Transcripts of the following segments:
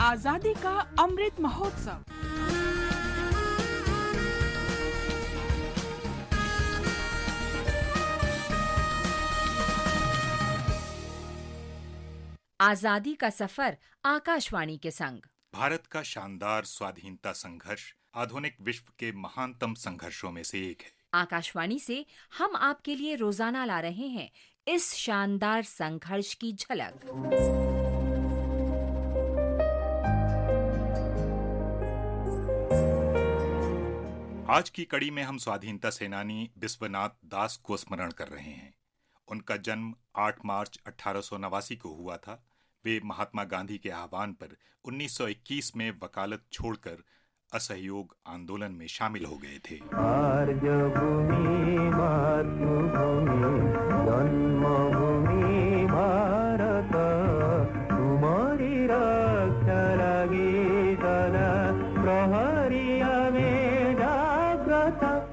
आजादी का अमृत महोत्सव। आजादी का सफर आकाशवाणी के संग। भारत का शानदार स्वाधीनता संघर्ष आधुनिक विश्व के महानतम संघर्षों में से एक है। आकाशवाणी से हम आपके लिए रोजाना ला रहे हैं इस शानदार संघर्ष की झलक। आज की कड़ी में हम स्वाधीनता सेनानी बिस्वनाथ दास को स्मरण कर रहे हैं। उनका जन्म 8 मार्च 1889 को हुआ था। वे महात्मा गांधी के आह्वान पर 1921 में वकालत छोड़कर असहयोग आंदोलन में शामिल हो गए थे।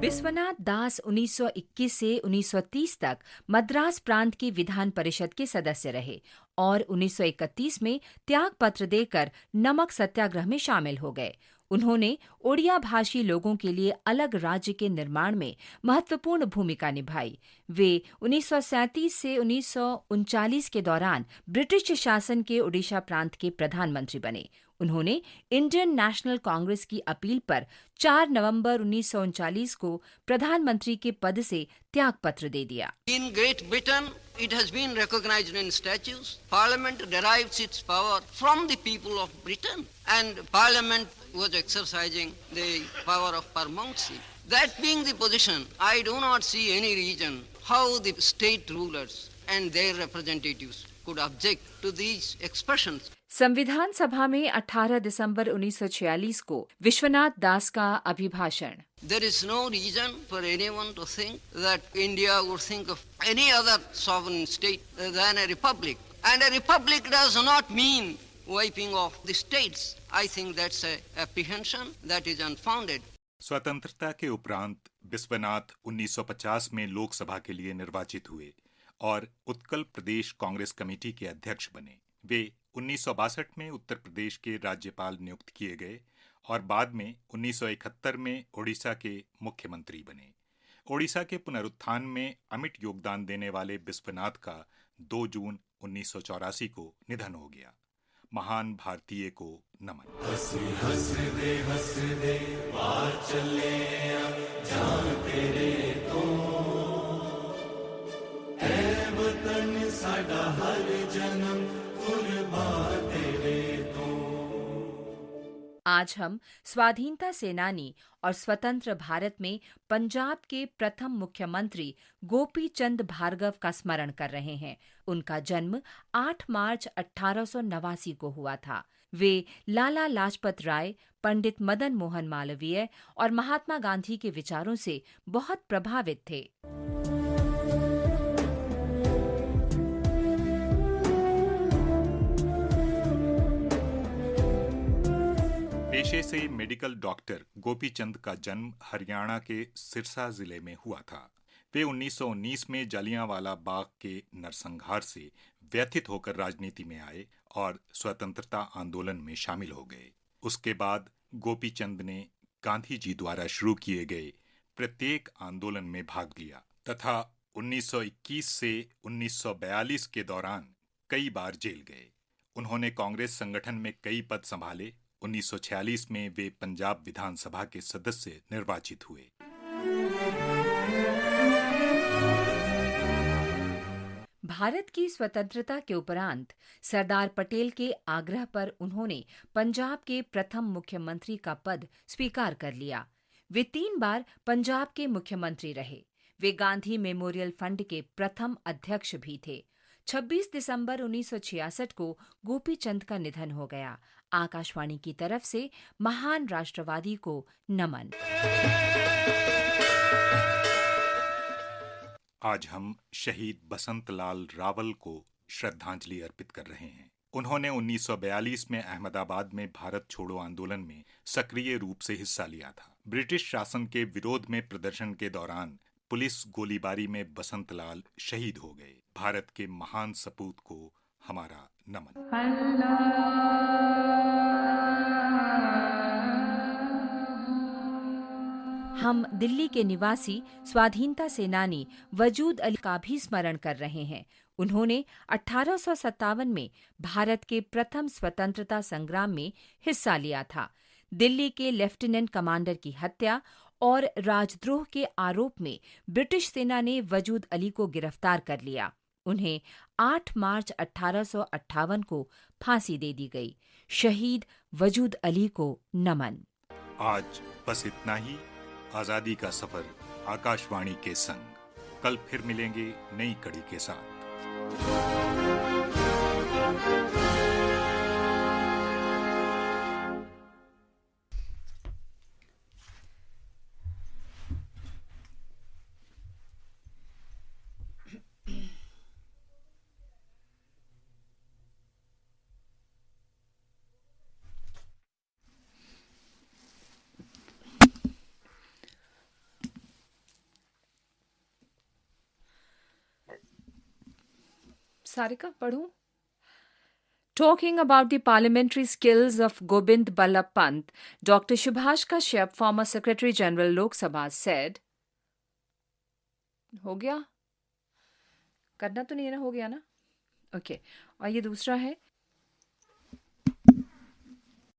बिस्वनाथ दास 1921 से 1930 तक मद्रास प्रांत की विधान परिषद के सदस्य रहे और 1931 में त्याग पत्र देकर नमक सत्याग्रह में शामिल हो गए। उन्होंने ओडिया भाषी लोगों के लिए अलग राज्य के निर्माण में महत्वपूर्ण भूमिका निभाई। वे 1937 से 1939 के दौरान ब्रिटिश शासन के ओडिशा प्रांत के प्रधानमंत्री बने। उन्होंने इंडियन नेशनल कांग्रेस की अपील पर 4 नवंबर 1939 को प्रधानमंत्री के पद से त्यागपत्र दे दिया। In Great Britain, it has been recognized in statutes. Parliament derives its power from the people of Britain, and Parliament was exercising the power of paramountcy. That being the position, I do not see any reason how the state rulers and their representatives could object to these expressions. संविधान सभा में 18 दिसंबर 1946 को विश्वनाथ दास का अभिभाषण। There is no reason for anyone to think that India would think of any other sovereign state than a republic. And a republic does not mean wiping off the states. I think that's a apprehension that is unfounded. स्वतंत्रता के उपरांत बिस्वनाथ 1950 में लोकसभा के लिए निर्वाचित हुए और उत्कल प्रदेश Congress committee के अध्यक्ष बने। वे 1962 में उत्तर प्रदेश के राज्यपाल नियुक्त किए गए और बाद में 1971 में ओडिशा के मुख्यमंत्री बने। ओडिशा के पुनरुत्थान में अमिट योगदान देने वाले बिस्वनाथ का 2 जून 1984 को निधन हो गया। महान भारतीय को नमन। हंस दे बाहर चले जान तेरे तो है वतन साडा हर जन्म कुर्बान तेरे तो। आज हम स्वाधीनता सेनानी और स्वतंत्र भारत में पंजाब के प्रथम मुख्यमंत्री गोपी चंद भार्गव का स्मरण कर रहे हैं। उनका जन्म 8 मार्च 1889 को हुआ था। वे लाला लाजपत राय, पंडित मदन मोहन मालवीय और महात्मा गांधी के विचारों से बहुत प्रभावित थे। पेशे से मेडिकल डॉक्टर गोपी चंद का जन्म हरियाणा के सिरसा जिले में हुआ था। वे 1919 में जलियांवाला बाग के नरसंहार से व्यथित होकर राजनीति में आए और स्वतंत्रता आंदोलन में शामिल हो गए। उसके बाद गोपी चंद ने गांधी जी द्वारा शुरू किए गए प्रत्येक आंदोलन में भाग लिया तथा 1921 से 1942 के दौरान कई बार जेल गए। उन्होंने कांग्रेस संगठन में कई पद संभाले। 1946 में वे पंजाब विधानसभा के सदस्य निर्वाचित हुए। भारत की स्वतंत्रता के उपरांत सरदार पटेल के आग्रह पर उन्होंने पंजाब के प्रथम मुख्यमंत्री का पद स्वीकार कर लिया। वे 3 बार पंजाब के मुख्यमंत्री रहे। वे गांधी मेमोरियल फंड के प्रथम अध्यक्ष भी थे। 26 दिसंबर 1966 को गोपी चंद का निधन हो गया। आकाशवाणी की तरफ से महान राष्ट्रवादी को नमन। आज हम शहीद बसंत लाल रावल को श्रद्धांजलि अर्पित कर रहे हैं। उन्होंने 1942 में अहमदाबाद में भारत छोड़ो आंदोलन में सक्रिय रूप से हिस्सा लिया था। ब्रिटिश शासन के विरोध में प्रदर्शन के दौरान पुलिस गोलीबारी में बसंत लाल शहीद हो गए। भारत के महान सपूत को हमारा नमन। हम दिल्ली के निवासी स्वाधीनता सेनानी वजूद अली का भी स्मरण कर रहे हैं। उन्होंने 1857 में भारत के प्रथम स्वतंत्रता संग्राम में हिस्सा लिया था। दिल्ली के लेफ्टिनेंट कमांडर की हत्या और राजद्रोह के आरोप में ब्रिटिश सेना ने वजूद अली को गिरफ्तार कर लिया। उन्हें 8 मार्च 1858 को फांसी दे दी गई। शहीद वजूद अली को नमन। आज बस इतना ही। आजादी का सफर आकाशवाणी के संग। कल फिर मिलेंगे नई कड़ी के साथ। सारिका पढ़ूं? Talking about the parliamentary skills of Gobind Ballabh Pant, Dr. Subhash Kashyap, former Secretary General Lok Sabha, said, हो गया? करना तो नहीं है ना? हो गया ना? ओके। और ये दूसरा है,